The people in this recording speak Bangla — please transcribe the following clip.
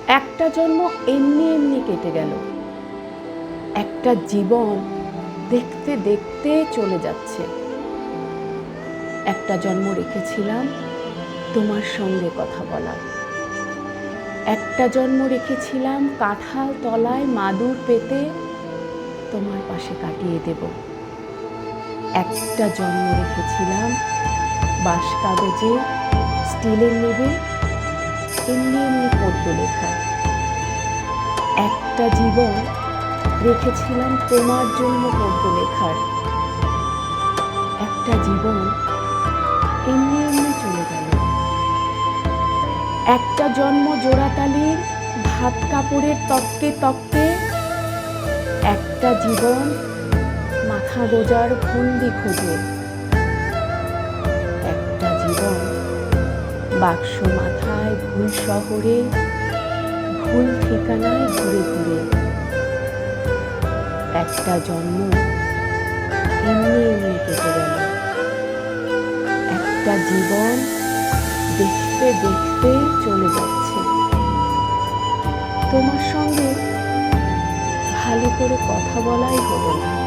একটা জন্ম এমনি এমনি কেটে গেল, একটা জীবন দেখতে দেখতে চলে যাচ্ছে। একটা জন্ম রেখেছিলাম তোমার সঙ্গে কথা বলার, একটা জন্ম রেখেছিলাম কাঁঠাল তলায় মাদুর পেতে তোমার পাশে কাটিয়ে দেব। একটা জন্ম রেখেছিলাম বাঁশ কাগজে স্টিলের নেবে এমনি এমনি পদ্য লেখা। একটা জীবন রেখেছিলাম তোমার জন্য পদ্য লেখার, একটা জীবন এমনি এমনি চলে গেল। একটা জন্ম জোড়াতালির ভাত কাপড়ের তক্কে তক্কে, একটা জীবন মাথা গোজার ফন্দি খোঁজে, একটা জীবন বাক্স মাথায় ভুল শহরে ভুল ঠিকানায় ঘুরে ঘুরে। একটা জন্ম এমনি এমনি কেটে গেল, একটা জীবন দেখতে দেখতে চলে যাচ্ছে। তোমার সঙ্গে ভালো করে কথা বলাই হলো না।